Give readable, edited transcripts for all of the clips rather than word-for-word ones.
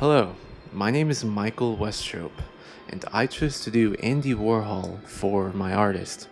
Hello, my name is Michael Westrope, and I chose to do Andy Warhol for my artist.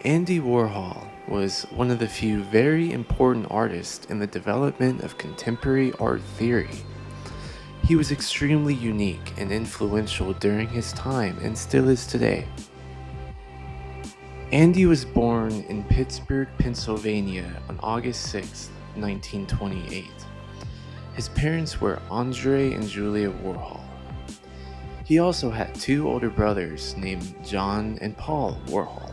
Andy Warhol was one of the few very important artists in the development of contemporary art theory. He was extremely unique and influential during his time and still is today. Andy was born in Pittsburgh, Pennsylvania on August 6, 1928. His parents were Andre and Julia Warhol. He also had two older brothers named John and Paul Warhol.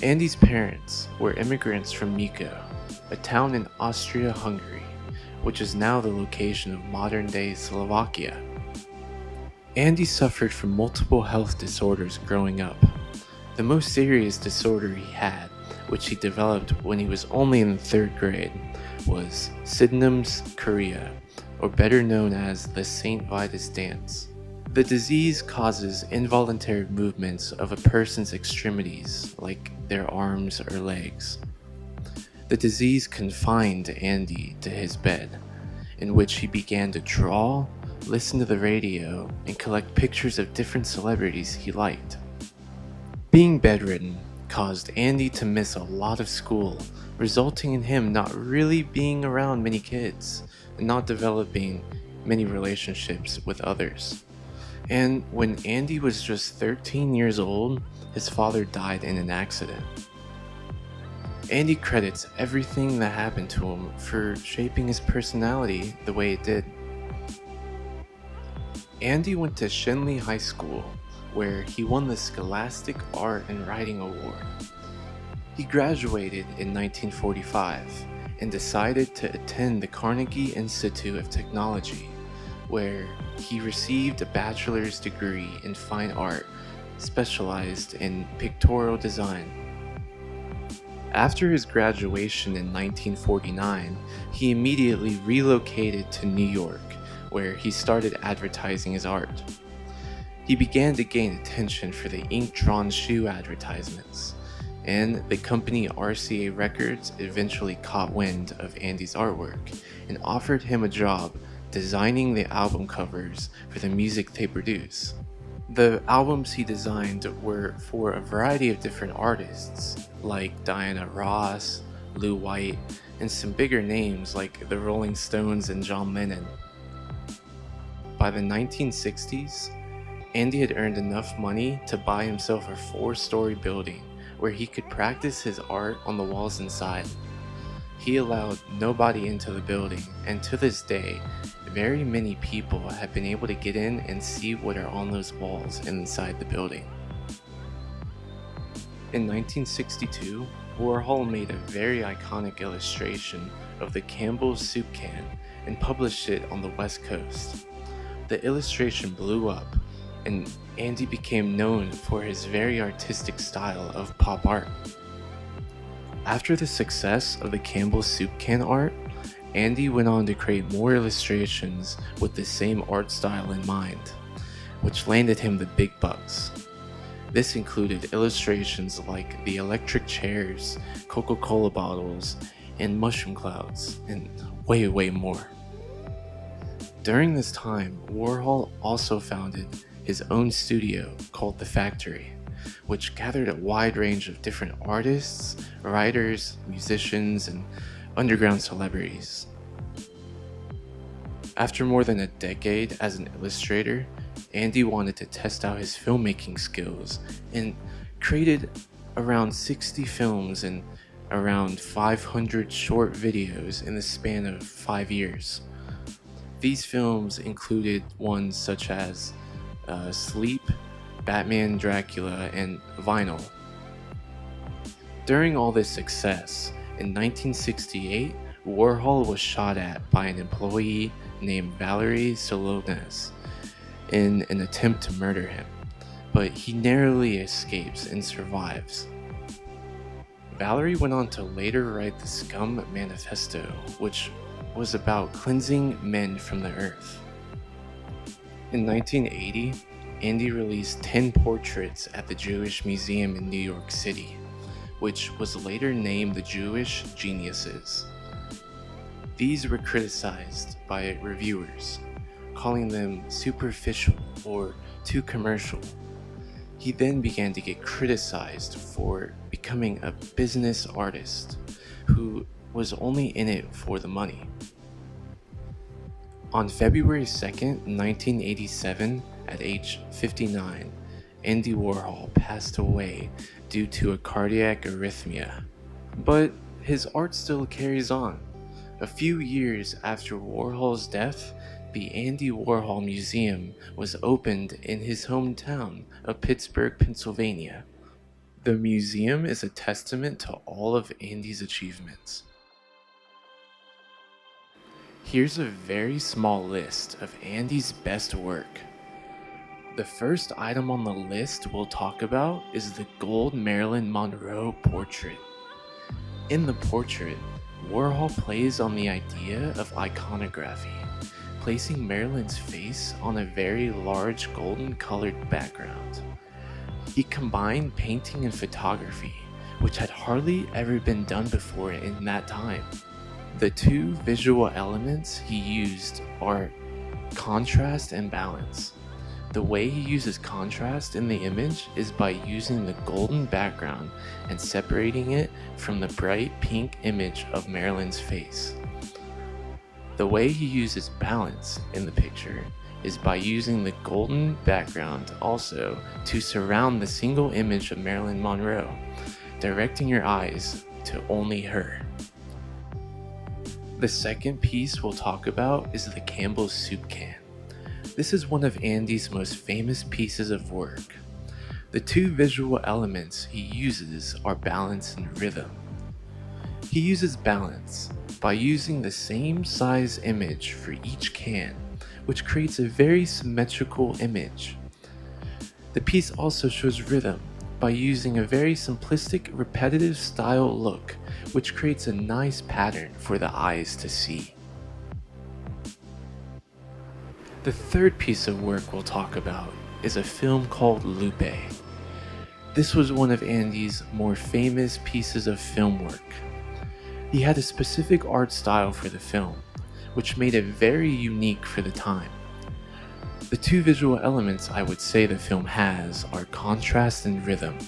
Andy's parents were immigrants from Miko, a town in Austria-Hungary, which is now the location of modern-day Slovakia. Andy suffered from multiple health disorders growing up. The most serious disorder he had, which he developed when he was only in the 3rd grade, was Sydenham's chorea, or better known as the St. Vitus dance. The disease causes involuntary movements of a person's extremities, like their arms or legs. The disease confined Andy to his bed, in which he began to draw, listen to the radio, and collect pictures of different celebrities he liked. Being bedridden caused Andy to miss a lot of school, resulting in him not really being around many kids and not developing many relationships with others. And when Andy was just 13 years old, his father died in an accident. Andy credits everything that happened to him for shaping his personality the way it did. Andy went to Shenley High School, where he won the Scholastic Art and Writing Award. He graduated in 1945 and decided to attend the Carnegie Institute of Technology, where he received a bachelor's degree in fine art, specialized in pictorial design. After his graduation in 1949, he immediately relocated to New York, where he started advertising his art. He began to gain attention for the ink-drawn shoe advertisements, and the company RCA Records eventually caught wind of Andy's artwork and offered him a job designing the album covers for the music they produce. The albums he designed were for a variety of different artists, like Diana Ross, Lou White, and some bigger names like the Rolling Stones and John Lennon. By the 1960s, Andy had earned enough money to buy himself a 4-story building where he could practice his art on the walls inside. He allowed nobody into the building, and to this day, very many people have been able to get in and see what are on those walls inside the building. In 1962, Warhol made a very iconic illustration of the Campbell's soup can and published it on the West Coast. The illustration blew up, and Andy became known for his very artistic style of pop art. After the success of the Campbell's soup can art, Andy went on to create more illustrations with the same art style in mind, which landed him the big bucks. This included illustrations like the electric chairs, Coca-Cola bottles, and mushroom clouds, and way more. During this time, Warhol also founded his own studio called The Factory, which gathered a wide range of different artists, writers, musicians, and underground celebrities. After more than a decade as an illustrator, Andy wanted to test out his filmmaking skills and created around 60 films and around 500 short videos in the span of 5 years. These films included ones such as Sleep, Batman, Dracula, and Vinyl. During all this success, in 1968, Warhol was shot at by an employee named Valery Solones in an attempt to murder him, but he narrowly escapes and survives. Valery went on to later write the Scum Manifesto, which was about cleansing men from the earth. In 1980, Andy released 10 portraits at the Jewish Museum in New York City, which was later named the Jewish Geniuses. These were criticized by reviewers, calling them superficial or too commercial. He then began to get criticized for becoming a business artist who was only in it for the money. On February 2nd, 1987, at age 59, Andy Warhol passed away due to a cardiac arrhythmia. But his art still carries on. A few years after Warhol's death, the Andy Warhol Museum was opened in his hometown of Pittsburgh, Pennsylvania. The museum is a testament to all of Andy's achievements. Here's a very small list of Andy's best work. The first item on the list we'll talk about is the gold Marilyn Monroe portrait. In the portrait, Warhol plays on the idea of iconography, placing Marilyn's face on a very large golden colored background. He combined painting and photography, which had hardly ever been done before in that time. The two visual elements he used are contrast and balance. The way he uses contrast in the image is by using the golden background and separating it from the bright pink image of Marilyn's face. The way he uses balance in the picture is by using the golden background also to surround the single image of Marilyn Monroe, directing your eyes to only her. The second piece we'll talk about is the Campbell's soup can. This is one of Andy's most famous pieces of work. The two visual elements he uses are balance and rhythm. He uses balance by using the same size image for each can, which creates a very symmetrical image. The piece also shows rhythm by using a very simplistic, repetitive style look, which creates a nice pattern for the eyes to see. The third piece of work we'll talk about is a film called Liu Bei. This was one of Andy's more famous pieces of film work. He had a specific art style for the film, which made it very unique for the time. The two visual elements I would say the film has are contrast and rhythm.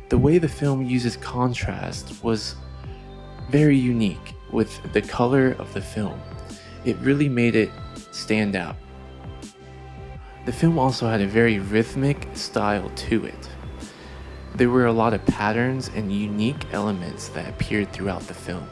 The way the film uses contrast was very unique with the color of the film. It really made it stand out. The film also had a very rhythmic style to it. There were a lot of patterns and unique elements that appeared throughout the film.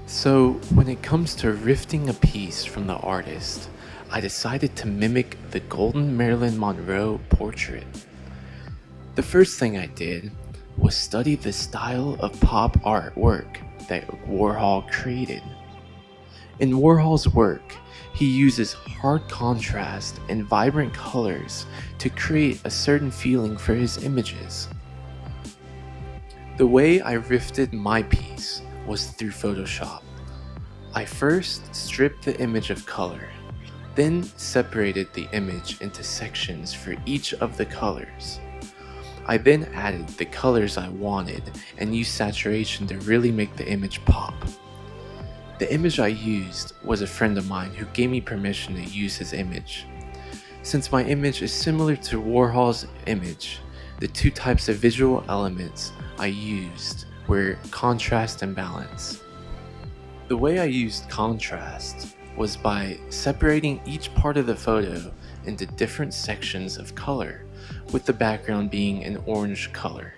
So when it comes to rifting a piece from the artist, I decided to mimic the golden Marilyn Monroe portrait. The first thing I did was study the style of pop artwork that Warhol created. In Warhol's work, he uses hard contrast and vibrant colors to create a certain feeling for his images. The way I rifted my piece was through Photoshop. I first stripped the image of color, then separated the image into sections for each of the colors. I then added the colors I wanted and used saturation to really make the image pop. The image I used was a friend of mine who gave me permission to use his image. Since my image is similar to Warhol's image, the two types of visual elements I used were contrast and balance. The way I used contrast was by separating each part of the photo into different sections of color, with the background being an orange color.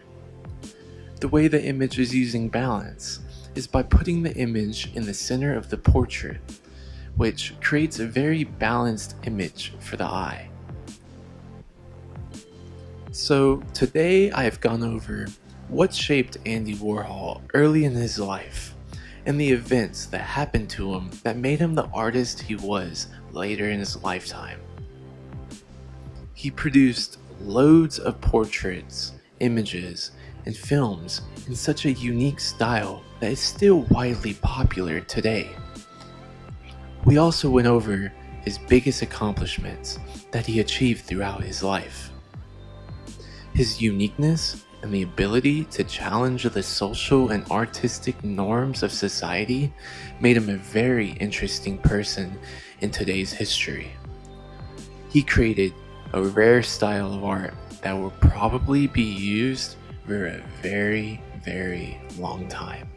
The way the image is using balance is by putting the image in the center of the portrait, which creates a very balanced image for the eye. So today I have gone over what shaped Andy Warhol early in his life, and the events that happened to him that made him the artist he was later in his lifetime. He produced loads of portraits, images, and films in such a unique style that is still widely popular today. We also went over his biggest accomplishments that he achieved throughout his life. His uniqueness and the ability to challenge the social and artistic norms of society made him a very interesting person in today's history. He created a rare style of art that will probably be used for a very, very long time.